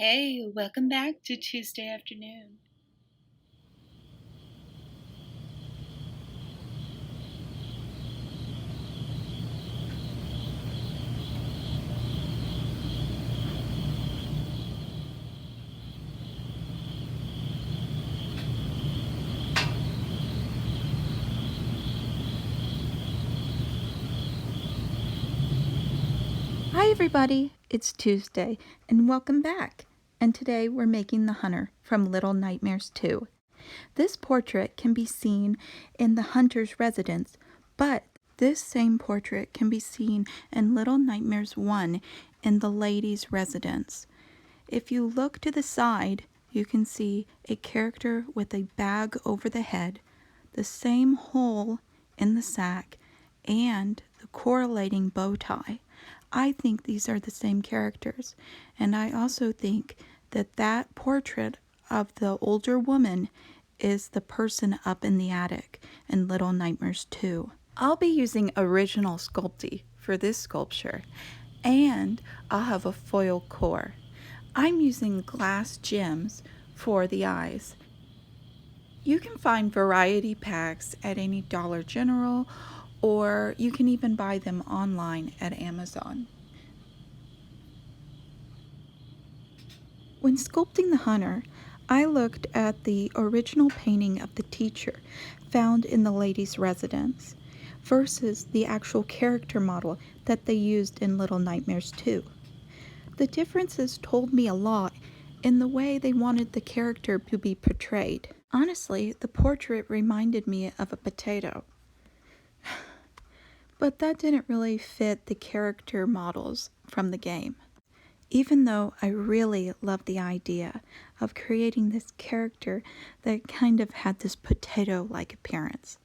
Hey, welcome back to Tuesday afternoon. Hi everybody, it's Tuesday and welcome back. And today we're making the Hunter from Little Nightmares 2. This portrait can be seen in the Hunter's residence, but this same portrait can be seen in Little Nightmares 1 in the lady's residence. If you look to the side, you can see a character with a bag over the head, the same hole in the sack, and the correlating bow tie. I think these are the same characters, and I also think that that portrait of the older woman is the person up in the attic in Little Nightmares 2. I'll be using original Sculpty for this sculpture, and I'll have a foil core. I'm using glass gems for the eyes. You can find variety packs at any Dollar General, or you can even buy them online at Amazon. When sculpting the Hunter, I looked at the original painting of the teacher found in the lady's residence versus the actual character model that they used in Little Nightmares 2. The differences told me a lot in the way they wanted the character to be portrayed. Honestly, the portrait reminded me of a potato. But that didn't really fit the character models from the game. Even though I really love the idea of creating this character that kind of had this potato-like appearance,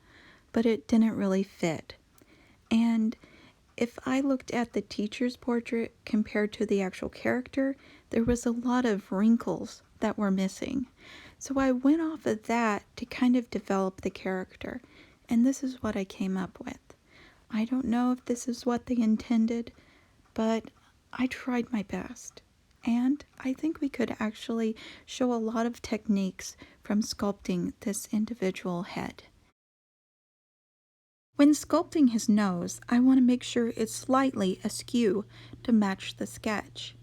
but it didn't really fit. And if I looked at the teacher's portrait compared to the actual character, there was a lot of wrinkles that were missing. So I went off of that to kind of develop the character, and this is what I came up with. I don't know if this is what they intended, but I tried my best. And I think we could actually show a lot of techniques from sculpting this individual head. When sculpting his nose, I want to make sure it's slightly askew to match the sketch.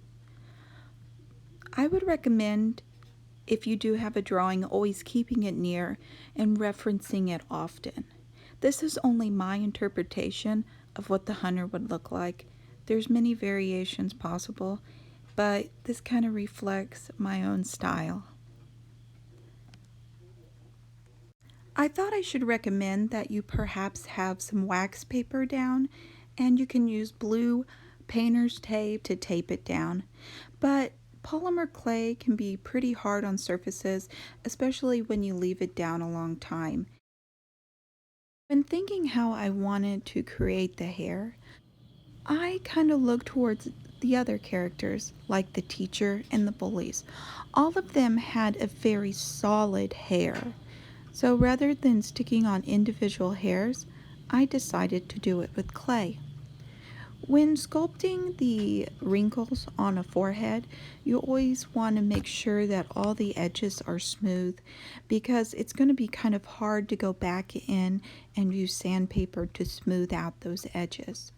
I would recommend, if you do have a drawing, always keeping it near and referencing it often. This is only my interpretation of what the hunter would look like. There's many variations possible, but this kind of reflects my own style. I thought I should recommend that you perhaps have some wax paper down, and you can use blue painter's tape to tape it down. But polymer clay can be pretty hard on surfaces, especially when you leave it down a long time. When thinking how I wanted to create the hair, I kind of looked towards the other characters, like the teacher and the bullies. All of them had a very solid hair. So rather than sticking on individual hairs, I decided to do it with clay. When sculpting the wrinkles on a forehead, you always want to make sure that all the edges are smooth because it's going to be kind of hard to go back in and use sandpaper to smooth out those edges.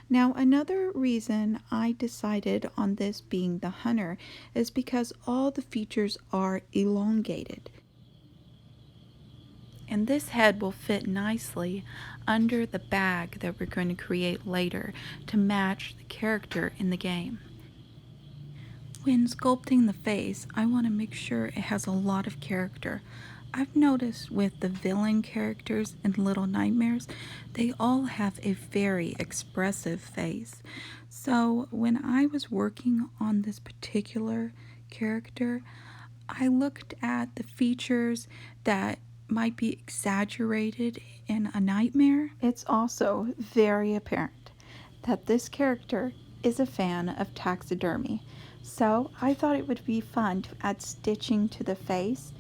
Now, another reason I decided on this being the hunter is because all the features are elongated. And this head will fit nicely under the bag that we're going to create later to match the character in the game. When sculpting the face, I want to make sure it has a lot of character. I've noticed with the villain characters in Little Nightmares, they all have a very expressive face. So when I was working on this particular character, I looked at the features that might be exaggerated in a nightmare. It's also very apparent that this character is a fan of taxidermy, so I thought it would be fun to add stitching to the face,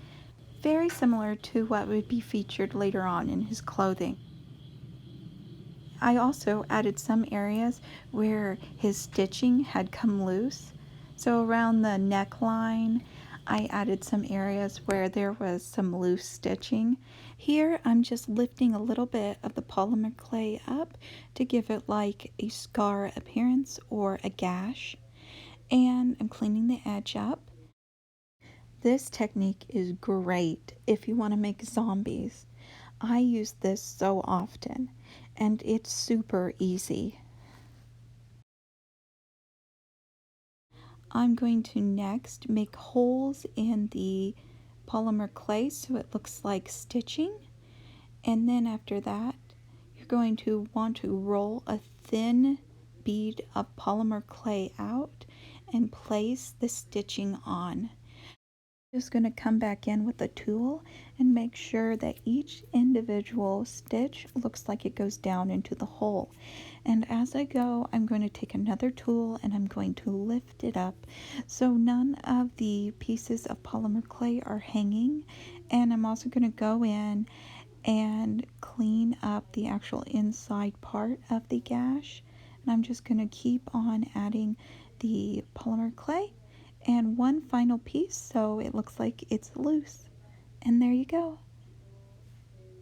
very similar to what would be featured later on in his clothing. I also added some areas where his stitching had come loose So around the neckline, I added some areas where there was some loose stitching. Here I'm just lifting a little bit of the polymer clay up to give it like a scar appearance or a gash. And I'm cleaning the edge up. This technique is great if you want to make zombies. I use this so often and it's super easy. I'm going to next make holes in the polymer clay so it looks like stitching, and then after that you're going to want to roll a thin bead of polymer clay out and place the stitching on. Just going to come back in with a tool and make sure that each individual stitch looks like it goes down into the hole. And as I go, I'm going to take another tool and I'm going to lift it up so none of the pieces of polymer clay are hanging. And I'm also going to go in and clean up the actual inside part of the gash. And I'm just going to keep on adding the polymer clay and one final piece so it looks like it's loose. And there you go.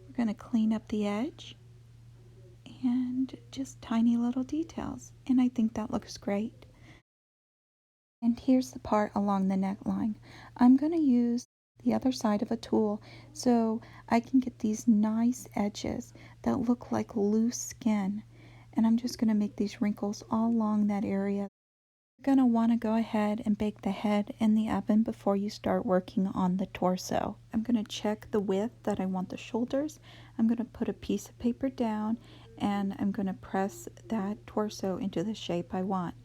We're going to clean up the edge and just tiny little details, and I think that looks great. And here's the part along the neckline. I'm going to use the other side of a tool so I can get these nice edges that look like loose skin, and I'm just going to make these wrinkles all along that area. You're going to want to go ahead and bake the head in the oven before you start working on the torso. I'm going to check the width that I want the shoulders. I'm going to put a piece of paper down and I'm going to press that torso into the shape I want.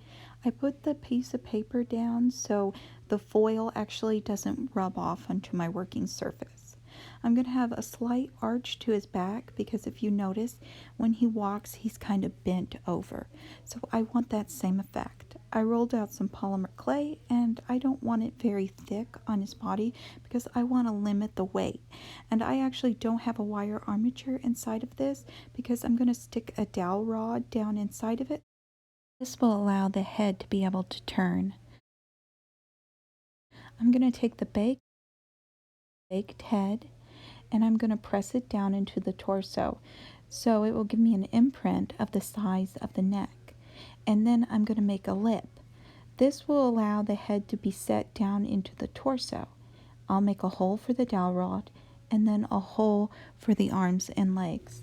I put the piece of paper down so the foil actually doesn't rub off onto my working surface. I'm going to have a slight arch to his back because if you notice, when he walks, he's kind of bent over. So I want that same effect. I rolled out some polymer clay and I don't want it very thick on his body because I want to limit the weight. And I actually don't have a wire armature inside of this because I'm going to stick a dowel rod down inside of it. This will allow the head to be able to turn. I'm going to take the baked head and I'm going to press it down into the torso so it will give me an imprint of the size of the neck. And then I'm going to make a lip. This will allow the head to be set down into the torso. I'll make a hole for the dowel rod and then a hole for the arms and legs.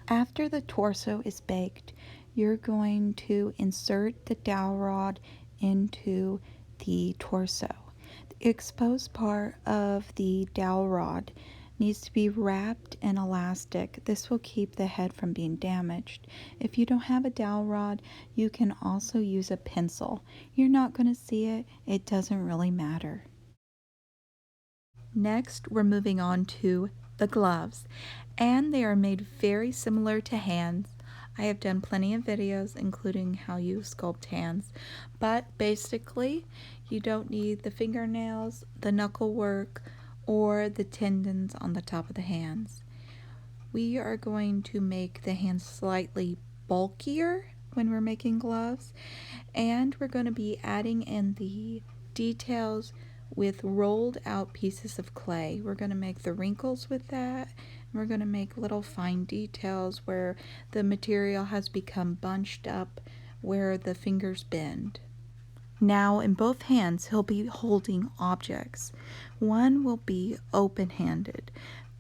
After the torso is baked, you're going to insert the dowel rod into the torso. The exposed part of the dowel rod needs to be wrapped in elastic. This will keep the head from being damaged. If you don't have a dowel rod, you can also use a pencil. You're not going to see it. It doesn't really matter. Next, we're moving on to the gloves, and they are made very similar to hands. I have done plenty of videos including how you sculpt hands, but basically you don't need the fingernails, the knuckle work, or the tendons on the top of the hands. We are going to make the hands slightly bulkier when we're making gloves, and we're going to be adding in the details with rolled out pieces of clay. We're going to make the wrinkles with that. We're going to make little fine details where the material has become bunched up where the fingers bend. Now in both hands he'll be holding objects. One will be open-handed.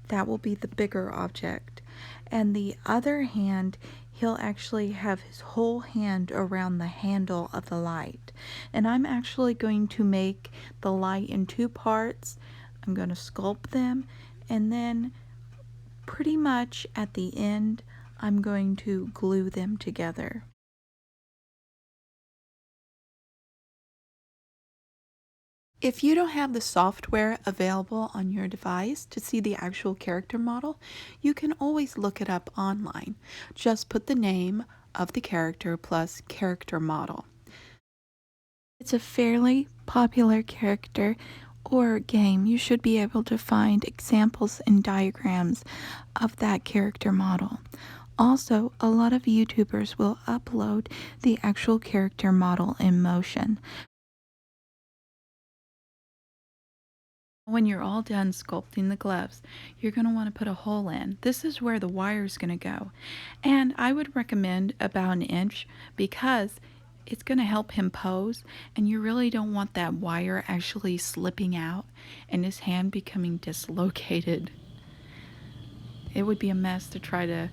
That will be the bigger object. And the other hand, he'll actually have his whole hand around the handle of the light. And I'm actually going to make the light in two parts. I'm going to sculpt them, and then pretty much at the end, I'm going to glue them together. If you don't have the software available on your device to see the actual character model, you can always look it up online. Just put the name of the character plus character model. It's a fairly popular character or game. You should be able to find examples and diagrams of that character model. Also, a lot of YouTubers will upload the actual character model in motion. When you're all done sculpting the gloves, you're going to want to put a hole in. This is where the wire is going to go. And I would recommend about an inch because it's going to help him pose, and you really don't want that wire actually slipping out and his hand becoming dislocated. It would be a mess to try to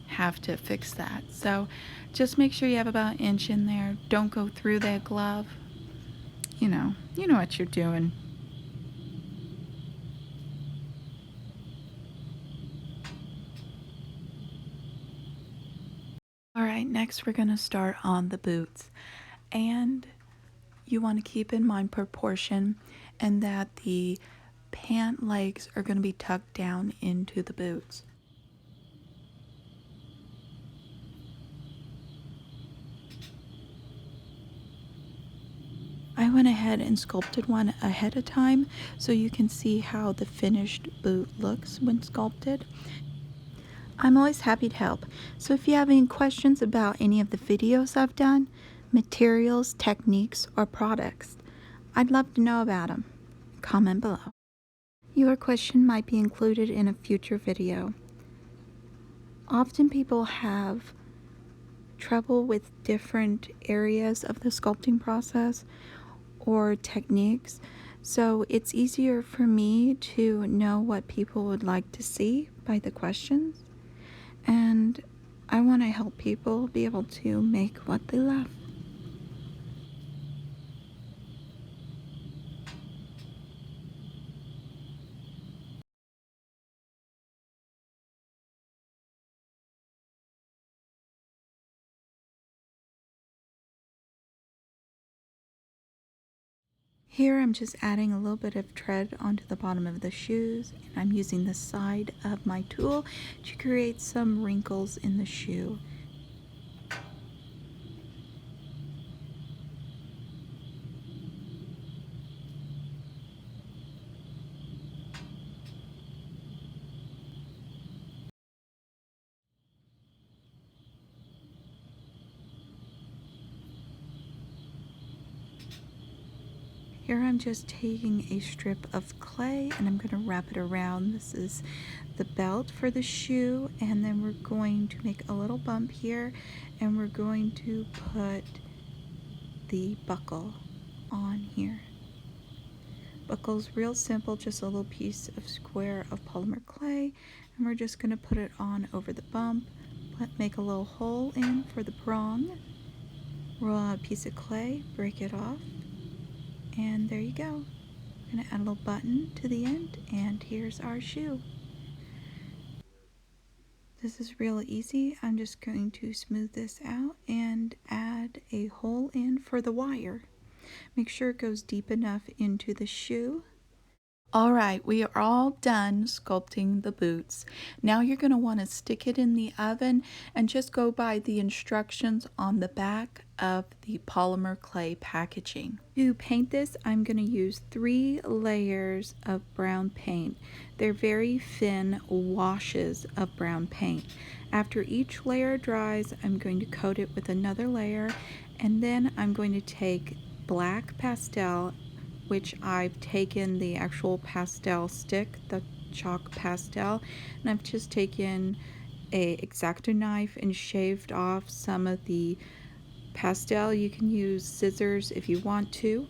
have to fix that. So just make sure you have about an inch in there. Don't go through that glove. You know what you're doing. Alright, next we're going to start on the boots. And you want to keep in mind proportion and that the pant legs are going to be tucked down into the boots. I went ahead and sculpted one ahead of time so you can see how the finished boot looks when sculpted. I'm always happy to help, so if you have any questions about any of the videos I've done, materials, techniques, or products, I'd love to know about them. Comment below. Your question might be included in a future video. Often people have trouble with different areas of the sculpting process or techniques, so it's easier for me to know what people would like to see by the questions, and I want to help people be able to make what they love. Here I'm just adding a little bit of tread onto the bottom of the shoes, and I'm using the side of my tool to create some wrinkles in the shoe. Here I'm just taking a strip of clay and I'm going to wrap it around. This is the belt for the shoe, and then we're going to make a little bump here and we're going to put the buckle on here. Buckle's real simple, just a little piece of square of polymer clay, and we're just going to put it on over the bump. Make a little hole in for the prong, roll out a piece of clay, break it off, and there you go. I'm going to add a little button to the end, and here's our shoe. This is real easy. I'm just going to smooth this out and add a hole in for the wire. Make sure it goes deep enough into the shoe. Alright, we are all done sculpting the boots. Now you're going to want to stick it in the oven and just go by the instructions on the back of the polymer clay packaging. To paint this, I'm going to use 3 layers of brown paint. They're very thin washes of brown paint. After each layer dries, I'm going to coat it with another layer, and then I'm going to take black pastel, which I've taken the actual pastel stick, the chalk pastel, and I've just taken a X-Acto knife and shaved off some of the pastel. You can use scissors if you want to,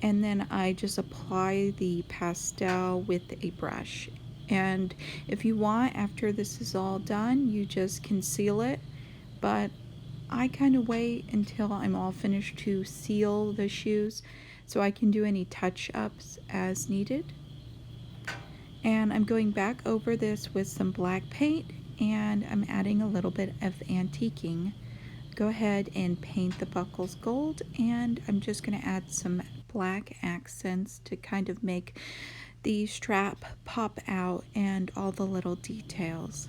and then I just apply the pastel with a brush. And if you want, after this is all done, you just conceal it, but I kind of wait until I'm all finished to seal the shoes so I can do any touch-ups as needed. And I'm going back over this with some black paint, and I'm adding a little bit of antiquing. Go ahead and paint the buckles gold, and I'm just going to add some black accents to kind of make the strap pop out and all the little details.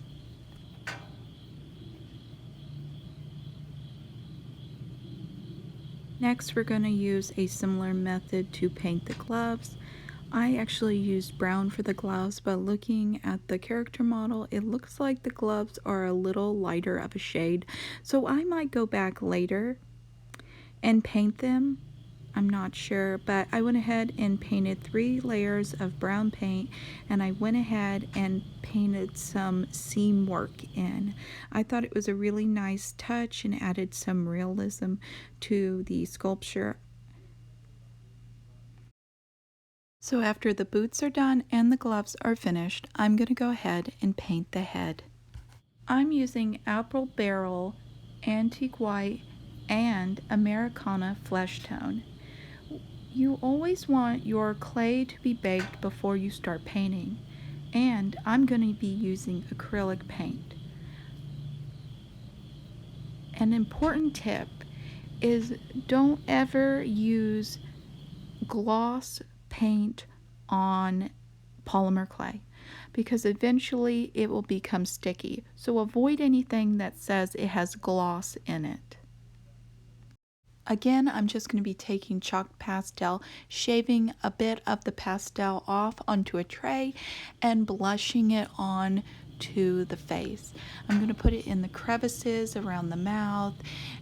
Next, we're going to use a similar method to paint the gloves. I actually used brown for the gloves, but looking at the character model, it looks like the gloves are a little lighter of a shade, so I might go back later and paint them I'm not sure, but I went ahead and painted 3 layers of brown paint, and I went ahead and painted some seam work in. I thought it was a really nice touch and added some realism to the sculpture. So after the boots are done and the gloves are finished, I'm going to go ahead and paint the head. I'm using apple barrel, antique white, and Americana flesh tone. You always want your clay to be baked before you start painting, and I'm going to be using acrylic paint. An important tip is don't ever use gloss paint on polymer clay because eventually it will become sticky. So avoid anything that says it has gloss in it. Again, I'm just going to be taking chalk pastel, shaving a bit of the pastel off onto a tray, and blushing it on to the face. I'm going to put it in the crevices around the mouth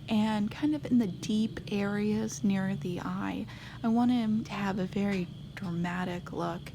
and kind of in the deep areas near the eye. I want him to have a very dramatic look.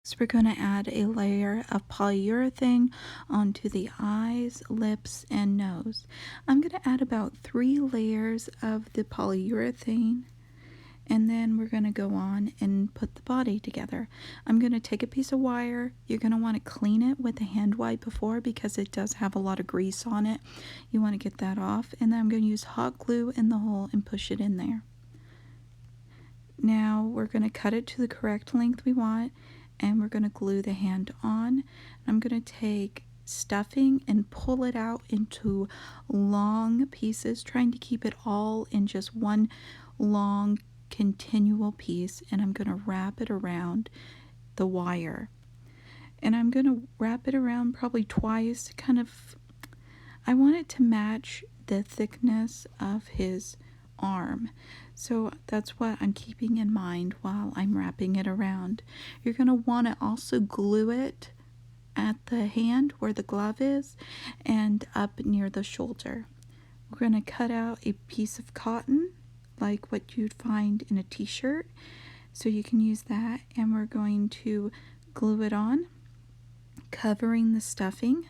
So we're going to add a layer of polyurethane onto the eyes, lips, and nose. I'm going to add about 3 layers of the polyurethane, and then we're going to go on and put the body together. I'm going to take a piece of wire. You're going to want to clean it with a hand wipe before because it does have a lot of grease on it. You want to get that off, and then I'm going to use hot glue in the hole and push it in there. Now we're going to cut it to the correct length we want, and we're going to glue the hand on. I'm going to take stuffing and pull it out into long pieces, trying to keep it all in just one long continual piece, and I'm going to wrap it around the wire. And I'm going to wrap it around probably twice, I want it to match the thickness of his arm. So that's what I'm keeping in mind while I'm wrapping it around. You're going to want to also glue it at the hand where the glove is and up near the shoulder. We're going to cut out a piece of cotton like what you'd find in a t-shirt, so you can use that, and we're going to glue it on, covering the stuffing.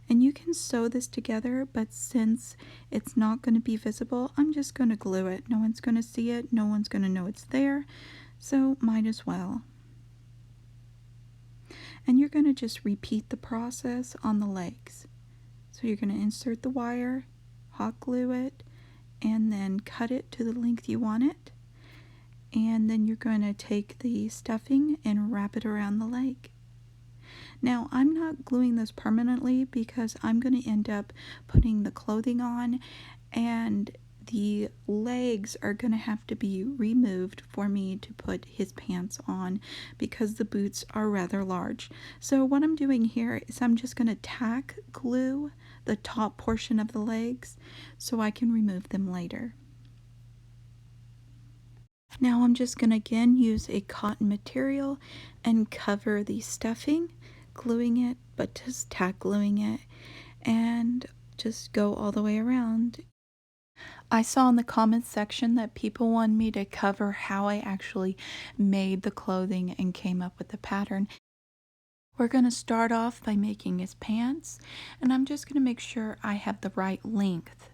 And you can sew this together, but since it's not going to be visible, I'm just going to glue it. No one's going to see it, no one's going to know it's there, so might as well. And you're going to just repeat the process on the legs. So you're going to insert the wire, hot glue it, and then cut it to the length you want it. And then you're going to take the stuffing and wrap it around the leg. Now, I'm not gluing this permanently because I'm going to end up putting the clothing on, and the legs are going to have to be removed for me to put his pants on because the boots are rather large. So what I'm doing here is I'm just going to tack glue the top portion of the legs so I can remove them later. Now I'm just going to again use a cotton material and cover the stuffing, gluing it, but just tack gluing it, and just go all the way around. I saw in the comments section that people want me to cover how I actually made the clothing and came up with the pattern. We're going to start off by making his pants, and I'm just going to make sure I have the right length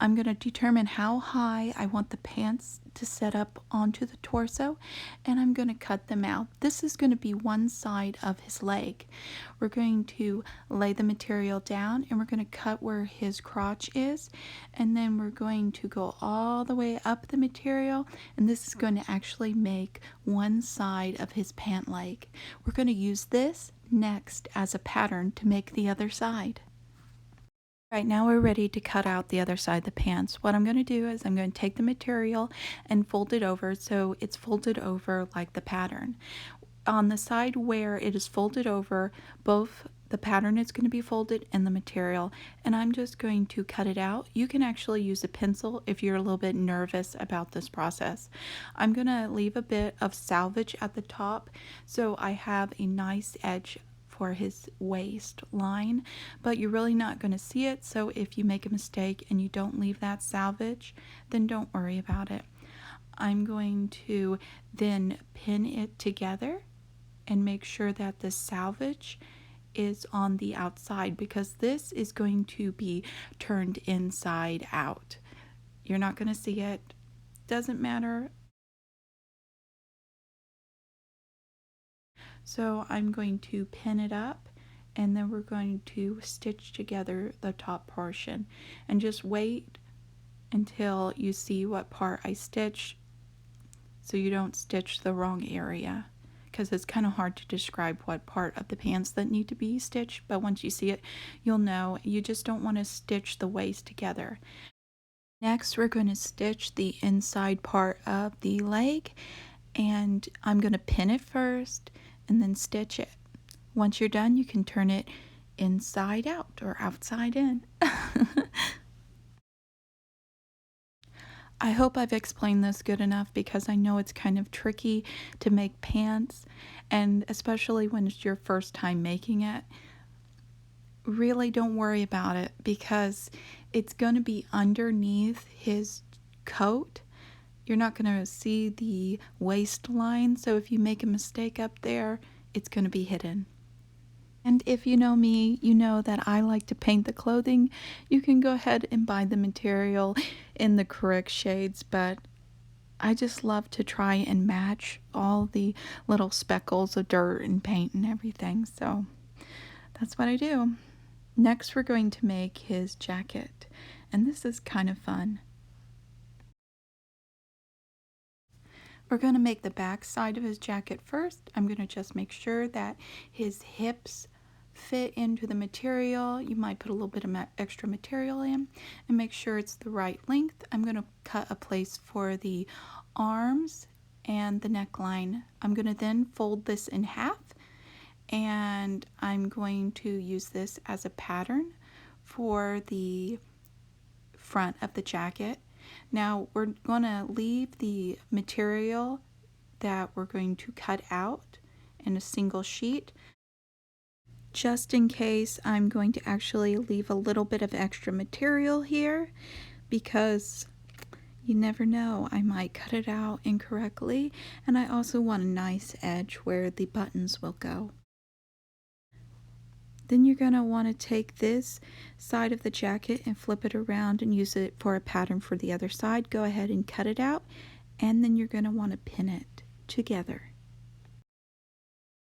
I'm going to determine how high I want the pants to set up onto the torso, and I'm going to cut them out. This is going to be one side of his leg. We're going to lay the material down, and we're going to cut where his crotch is, and then we're going to go all the way up the material, and this is going to actually make one side of his pant leg. We're going to use this next as a pattern to make the other side. Right now we're ready to cut out the other side of the pants. What I'm going to do is I'm going to take the material and fold it over so it's folded over like the pattern. On the side where it is folded over, both the pattern is going to be folded and the material, and I'm just going to cut it out. You can actually use a pencil if you're a little bit nervous about this process. I'm going to leave a bit of salvage at the top so I have a nice edge for his waistline, but you're really not going to see it, so if you make a mistake and you don't leave that salvage, then don't worry about it. I'm going to then pin it together and make sure that the salvage is on the outside, because this is going to be turned inside out. You're not going to see it. Doesn't matter. So I'm going to pin it up, and then we're going to stitch together the top portion, and just wait until you see what part I stitch so you don't stitch the wrong area, because it's kind of hard to describe what part of the pants that need to be stitched, but once you see it you'll know. You just don't want to stitch the waist together. Next we're going to stitch the inside part of the leg, and I'm going to pin it first and then stitch it. Once you're done, you can turn it inside out or outside in. I hope I've explained this good enough, because I know it's kind of tricky to make pants, and especially when it's your first time making it. Really don't worry about it, because it's going to be underneath his coat. You're not going to see the waistline, so if you make a mistake up there, it's going to be hidden. And if you know me, you know that I like to paint the clothing. You can go ahead and buy the material in the correct shades, but I just love to try and match all the little speckles of dirt and paint and everything, so that's what I do. Next, we're going to make his jacket, and this is kind of fun. We're going to make the back side of his jacket first. I'm going to just make sure that his hips fit into the material. You might put a little bit of extra material in and make sure it's the right length. I'm going to cut a place for the arms and the neckline. I'm going to then fold this in half, and I'm going to use this as a pattern for the front of the jacket. Now we're going to leave the material that we're going to cut out in a single sheet. Just in case, I'm going to actually leave a little bit of extra material here, because you never know, I might cut it out incorrectly, and I also want a nice edge where the buttons will go. Then you're going to want to take this side of the jacket and flip it around and use it for a pattern for the other side. Go ahead and cut it out, and then you're going to want to pin it together.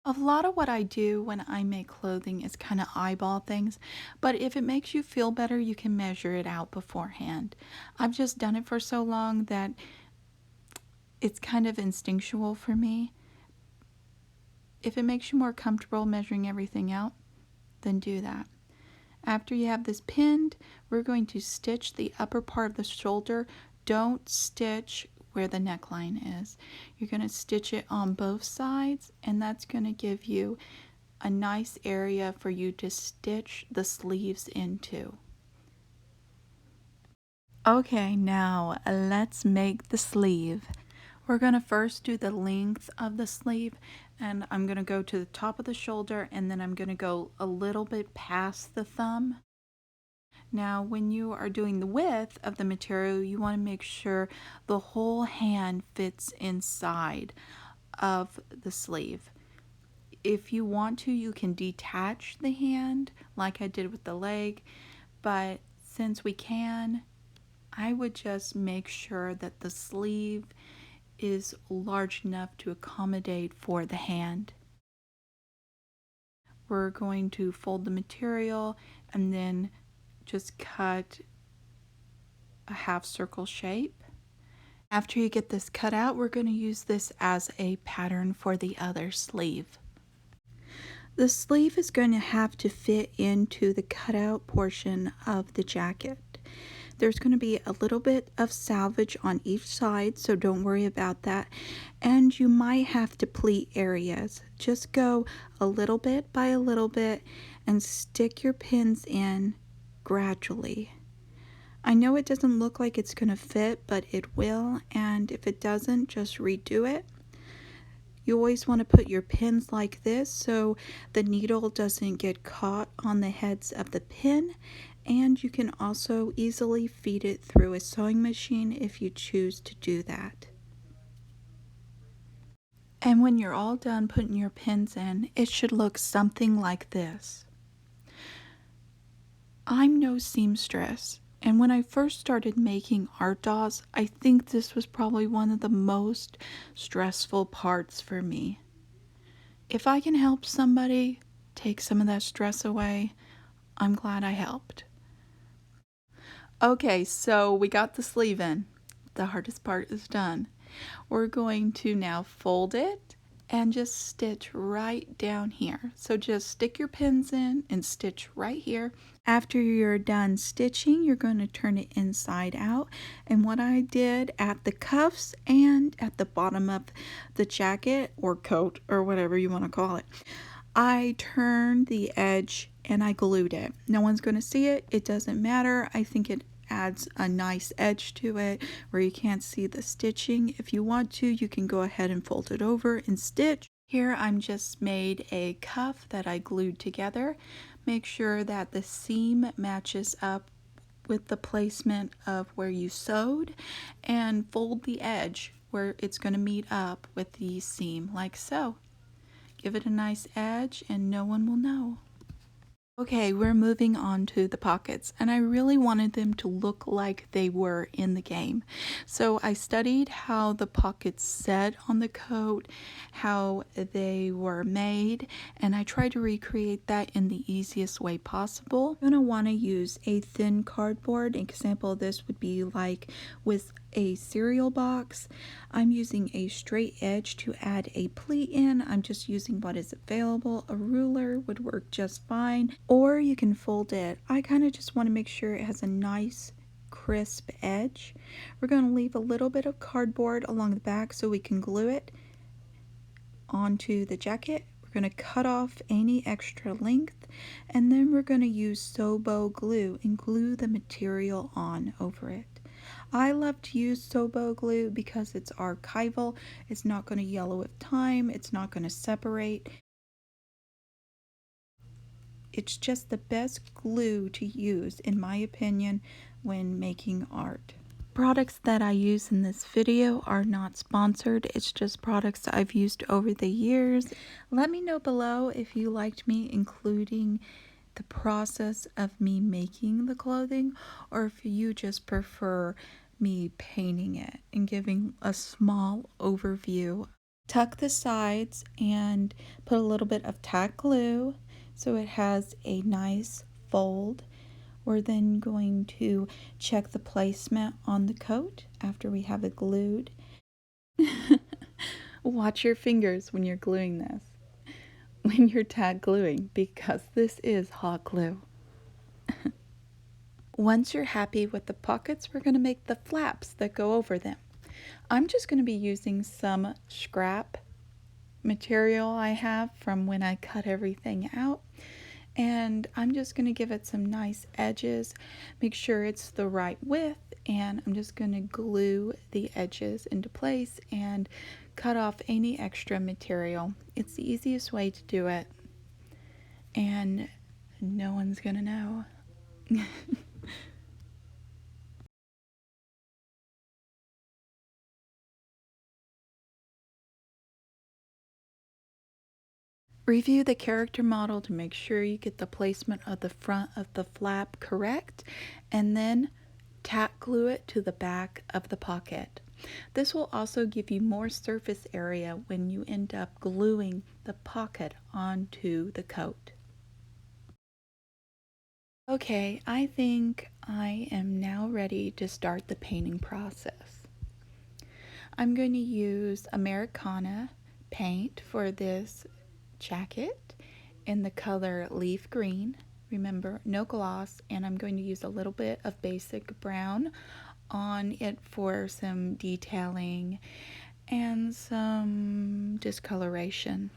A lot of what I do when I make clothing is kind of eyeball things, but if it makes you feel better, you can measure it out beforehand. I've just done it for so long that it's kind of instinctual for me. If it makes you more comfortable measuring everything out, then do that. After you have this pinned, we're going to stitch the upper part of the shoulder. Don't stitch where the neckline is. You're going to stitch it on both sides, and that's going to give you a nice area for you to stitch the sleeves into. Okay, now let's make the sleeve. We're going to first do the length of the sleeve, and I'm going to go to the top of the shoulder, and then I'm going to go a little bit past the thumb. Now, when you are doing the width of the material, you want to make sure the whole hand fits inside of the sleeve. If you want to, you can detach the hand like I did with the leg, but since we can, I would just make sure that the sleeve is large enough to accommodate for the hand. We're going to fold the material and then just cut a half circle shape. After you get this cut out, we're going to use this as a pattern for the other sleeve. The sleeve is going to have to fit into the cutout portion of the jacket. There's going to be a little bit of salvage on each side, so don't worry about that. And you might have to pleat areas. Just go a little bit by a little bit and stick your pins in gradually. I know it doesn't look like it's going to fit, but it will, and if it doesn't, just redo it. You always want to put your pins like this so the needle doesn't get caught on the heads of the pin, and you can also easily feed it through a sewing machine if you choose to do that. And when you're all done putting your pins in, it should look something like this. I'm no seamstress, and when I first started making art dolls, I think this was probably one of the most stressful parts for me. If I can help somebody take some of that stress away, I'm glad I helped. Okay, so we got the sleeve in. The hardest part is done. We're going to now fold it and just stitch right down here. So just stick your pins in and stitch right here. After you're done stitching, you're going to turn it inside out. And what I did at the cuffs and at the bottom of the jacket or coat or whatever you want to call it, I turned the edge and I glued it. No one's going to see it. It doesn't matter. I think it adds a nice edge to it where you can't see the stitching. If you want to, you can go ahead and fold it over and stitch. Here I'm just made a cuff that I glued together. Make sure that the seam matches up with the placement of where you sewed, and fold the edge where it's going to meet up with the seam like so. Give it a nice edge and no one will know. Okay, we're moving on to the pockets, and I really wanted them to look like they were in the game. So I studied how the pockets set on the coat, how they were made, and I tried to recreate that in the easiest way possible. You're going to want to use a thin cardboard. An example of this would be like with a cereal box. I'm using a straight edge to add a pleat in. I'm just using what is available. A ruler would work just fine, or you can fold it. I kind of just want to make sure it has a nice crisp edge. We're going to leave a little bit of cardboard along the back so we can glue it onto the jacket. We're going to cut off any extra length, and then we're going to use Sobo glue and glue the material on over it. I love to use Sobo glue because it's archival. It's not going to yellow with time. It's not going to separate. It's just the best glue to use, in my opinion, when making art. Products that I use in this video are not sponsored. It's just products I've used over the years. Let me know below if you liked me including the process of me making the clothing, or if you just prefer me painting it and giving a small overview. Tuck the sides and put a little bit of tack glue so it has a nice fold. We're then going to check the placement on the coat after we have it glued. Watch your fingers when you're gluing this, when you're tack gluing, because this is hot glue. Once you're happy with the pockets, we're going to make the flaps that go over them. I'm just going to be using some scrap material I have from when I cut everything out, and I'm just going to give it some nice edges, make sure it's the right width, and I'm just going to glue the edges into place and cut off any extra material. It's the easiest way to do it, and no one's going to know. Review the character model to make sure you get the placement of the front of the flap correct, and then tack glue it to the back of the pocket. This will also give you more surface area when you end up gluing the pocket onto the coat. Okay, I think I am now ready to start the painting process. I'm going to use Americana paint for this jacket in the color leaf green. Remember, no gloss, and I'm going to use a little bit of basic brown on it for some detailing and some discoloration.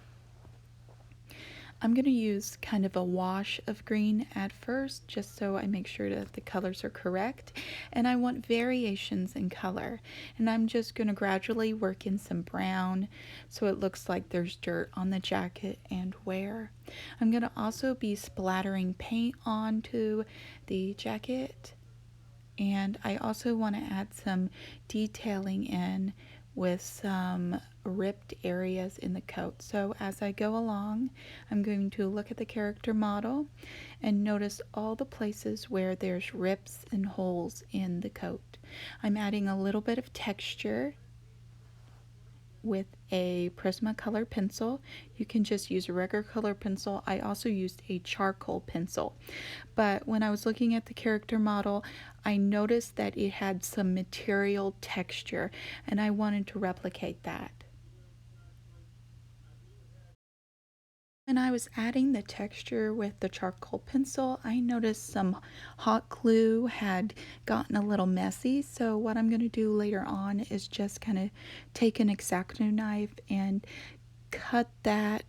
I'm going to use kind of a wash of green at first, just so I make sure that the colors are correct, and I want variations in color, and I'm just going to gradually work in some brown so it looks like there's dirt on the jacket and wear. I'm going to also be splattering paint onto the jacket, and I also want to add some detailing in with some ripped areas in the coat. So as I go along, I'm going to look at the character model and notice all the places where there's rips and holes in the coat. I'm adding a little bit of texture with a Prismacolor pencil. You can just use a regular color pencil. I also used a charcoal pencil. But when I was looking at the character model, I noticed that it had some material texture, and I wanted to replicate that. When I was adding the texture with the charcoal pencil, I noticed some hot glue had gotten a little messy. So what I'm going to do later on is just kind of take an X-Acto knife and cut that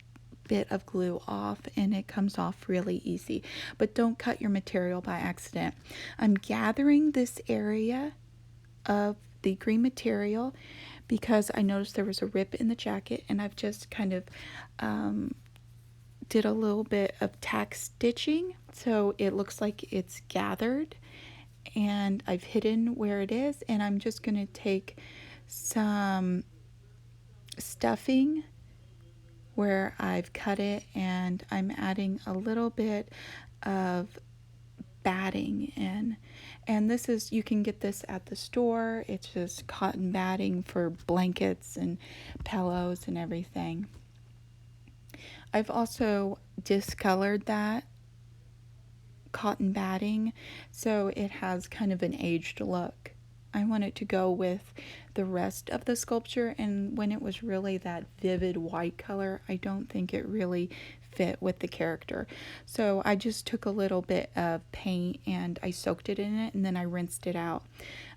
bit of glue off, and it comes off really easy. But don't cut your material by accident. I'm gathering this area of the green material because I noticed there was a rip in the jacket, and I've just kind of did a little bit of tack stitching so it looks like it's gathered, and I've hidden where it is, and I'm just going to take some stuffing where I've cut it, and I'm adding a little bit of batting in. And this is, you can get this at the store. It's just cotton batting for blankets and pillows and everything. I've also discolored that cotton batting so it has kind of an aged look. I want it to go with the rest of the sculpture, and when it was really that vivid white color, I don't think it really fit with the character. So I just took a little bit of paint and I soaked it in it, and then I rinsed it out.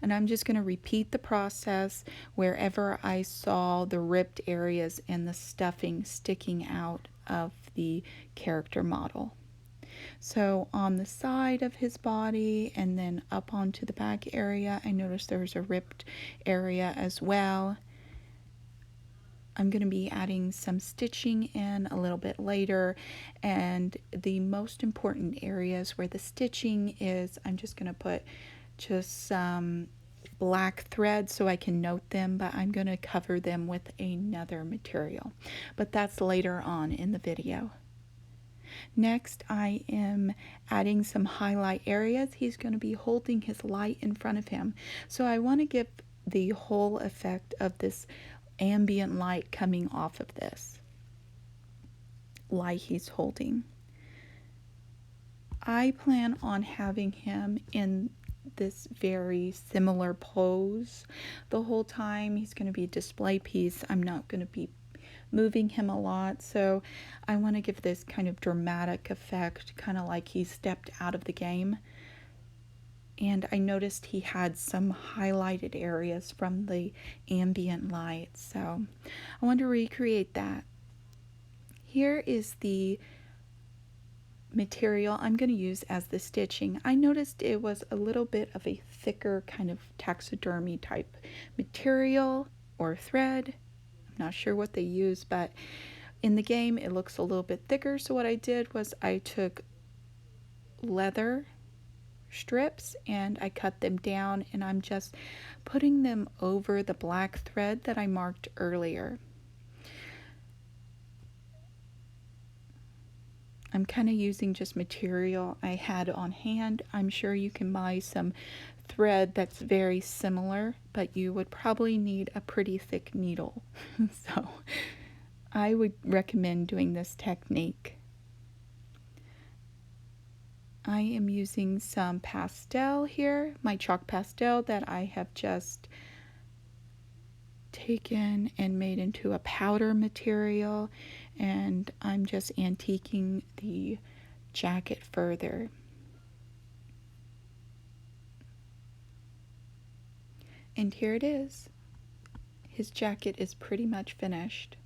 And I'm just going to repeat the process wherever I saw the ripped areas and the stuffing sticking out of the character model. So on the side of his body and then up onto the back area, I noticed there was a ripped area as well. I'm going to be adding some stitching in a little bit later, and the most important areas where the stitching is, I'm just going to put just some black thread so I can note them, but I'm going to cover them with another material. But that's later on in the video. Next, I am adding some highlight areas. He's going to be holding his light in front of him. So I want to give the whole effect of this ambient light coming off of this light he's holding. I plan on having him in this very similar pose the whole time. He's going to be a display piece. I'm not going to be moving him a lot, so I want to give this kind of dramatic effect, kind of like he stepped out of the game. And I noticed he had some highlighted areas from the ambient light, so I want to recreate that. Here is the material I'm going to use as the stitching. I noticed it was a little bit of a thicker kind of taxidermy type material or thread. I'm not sure what they use, but in the game it looks a little bit thicker. So what I did was I took leather strips and I cut them down, and I'm just putting them over the black thread that I marked earlier. I'm kind of using just material I had on hand. I'm sure you can buy some thread that's very similar, but you would probably need a pretty thick needle. So I would recommend doing this technique. I am using some pastel here, my chalk pastel that I have just taken and made into a powder material, and I'm just antiquing the jacket further. And here it is. His jacket is pretty much finished.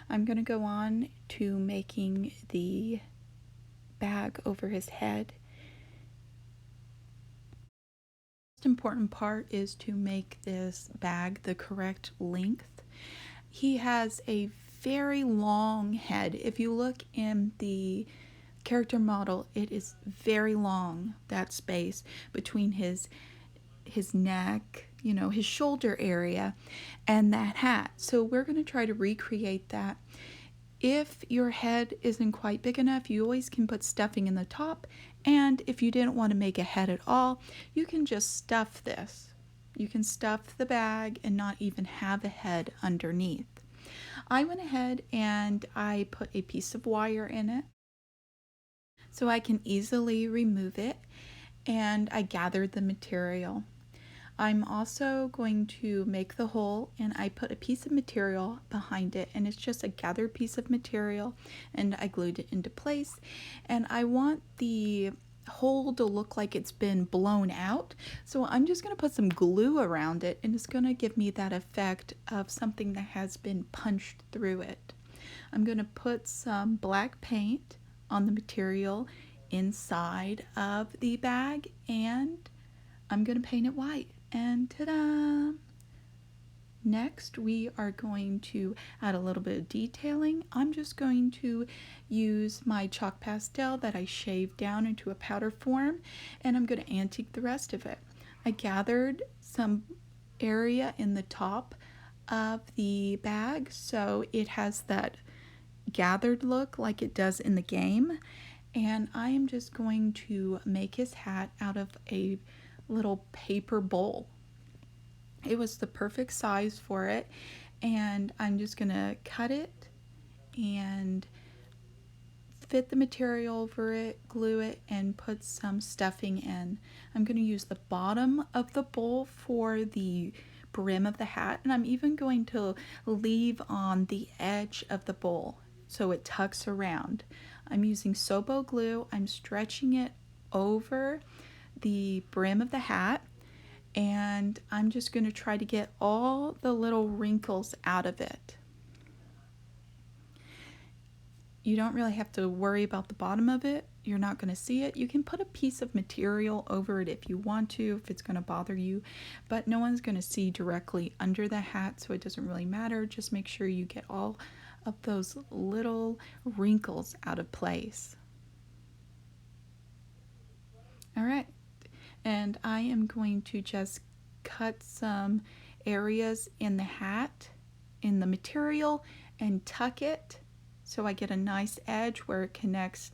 I'm going to go on to making the bag over his head. The most important part is to make this bag the correct length. He has a very long head. If you look in the character model, it is very long, that space between his neck, you know, his shoulder area, and that hat. So we're going to try to recreate that. If your head isn't quite big enough, you always can put stuffing in the top, and if you didn't want to make a head at all, you can just stuff this. You can stuff the bag and not even have a head underneath. I went ahead and I put a piece of wire in it so I can easily remove it, and I gathered the material. I'm also going to make the hole, and I put a piece of material behind it, and it's just a gathered piece of material, and I glued it into place. And I want the hole to look like it's been blown out, so I'm just going to put some glue around it, and it's going to give me that effect of something that has been punched through it. I'm going to put some black paint on the material inside of the bag, and I'm going to paint it white. And ta-da! Next, we are going to add a little bit of detailing. I'm just going to use my chalk pastel that I shaved down into a powder form, and I'm going to antique the rest of it. I gathered some area in the top of the bag, so it has that gathered look like it does in the game. And I am just going to make his hat out of a little paper bowl. It was the perfect size for it, and I'm just gonna cut it and fit the material over it, glue it, and put some stuffing in. I'm gonna use the bottom of the bowl for the brim of the hat, and I'm even going to leave on the edge of the bowl so it tucks around. I'm using Sobo glue. I'm stretching it over the brim of the hat, and I'm just going to try to get all the little wrinkles out of it. You don't really have to worry about the bottom of it. You're not going to see it. You can put a piece of material over it if you want to, if it's going to bother you, but no one's going to see directly under the hat, so it doesn't really matter. Just make sure you get all of those little wrinkles out of place. All right. And I am going to just cut some areas in the hat, in the material, and tuck it so I get a nice edge where it connects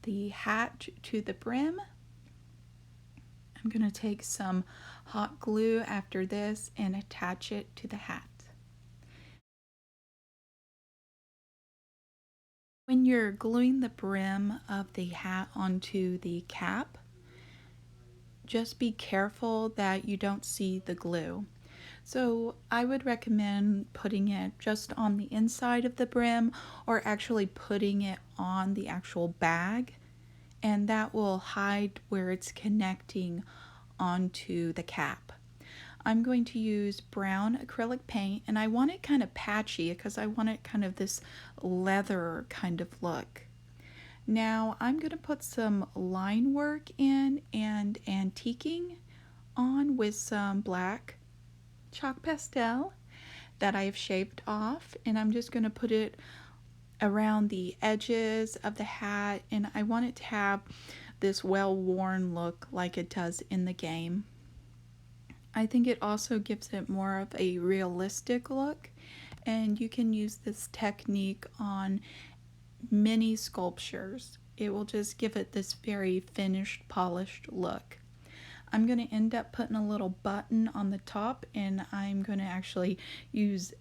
the hat to the brim. I'm going to take some hot glue after this and attach it to the hat. When you're gluing the brim of the hat onto the cap, just be careful that you don't see the glue. So I would recommend putting it just on the inside of the brim, or actually putting it on the actual bag, and that will hide where it's connecting onto the cap. I'm going to use brown acrylic paint, and I want it kind of patchy because I want it kind of this leather kind of look. Now I'm going to put some line work in and antiquing on with some black chalk pastel that I have shaved off, and I'm just going to put it around the edges of the hat, and I want it to have this well-worn look like it does in the game. I think it also gives it more of a realistic look, and you can use this technique on many sculptures. It will just give it this very finished, polished look. I'm going to end up putting a little button on the top, and I'm going to actually use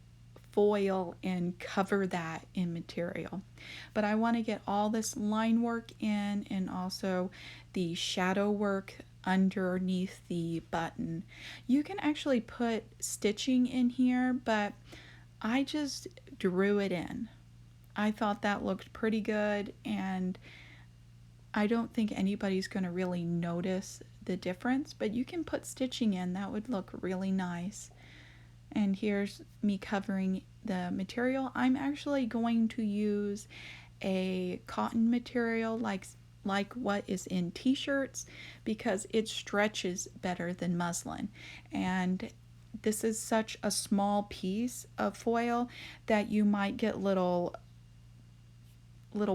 foil and cover that in material. But I want to get all this line work in and also the shadow work underneath the button. You can actually put stitching in here, but I just drew it in. I thought that looked pretty good, and I don't think anybody's going to really notice the difference, but you can put stitching in. That would look really nice. And here's me covering the material. I'm actually going to use a cotton material like what is in t-shirts, because it stretches better than muslin. And this is such a small piece of foil that you might get little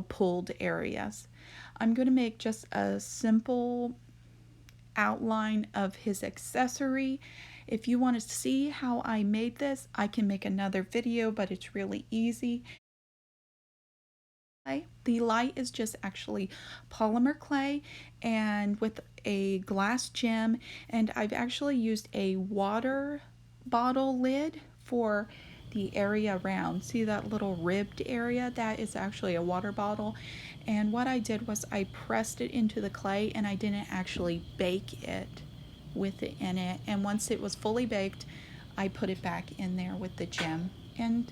pulled areas. I'm going to make just a simple outline of his accessory. If you want to see how I made this, I can make another video, but it's really easy. The light is just actually polymer clay and with a glass gem, and I've actually used a water bottle lid for the area around. See that little ribbed area? That is actually a water bottle. And what I did was I pressed it into the clay, and I didn't actually bake it with it in it. And once it was fully baked, I put it back in there with the gem. And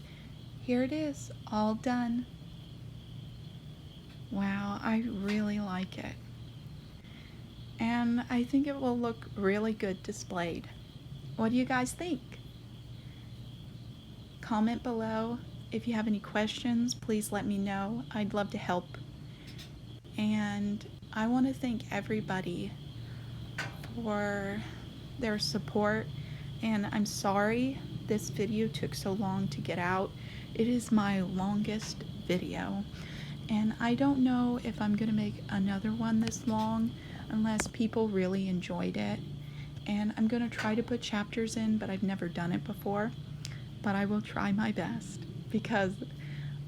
here it is, all done. Wow, I really like it. And I think it will look really good displayed. What do you guys think? Comment below. If you have any questions, please let me know. I'd love to help. And I want to thank everybody for their support. And I'm sorry this video took so long to get out. It is my longest video. And I don't know if I'm going to make another one this long unless people really enjoyed it. And I'm going to try to put chapters in, but I've never done it before. But I will try my best, because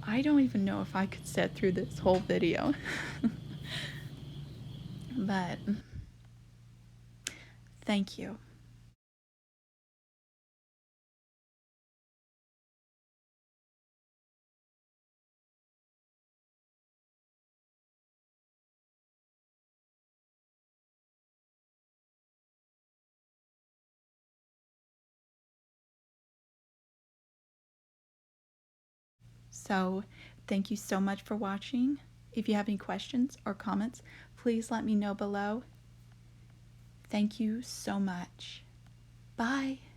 I don't even know if I could sit through this whole video. But thank you. So thank you so much for watching. If you have any questions or comments, please let me know below. Thank you so much. Bye.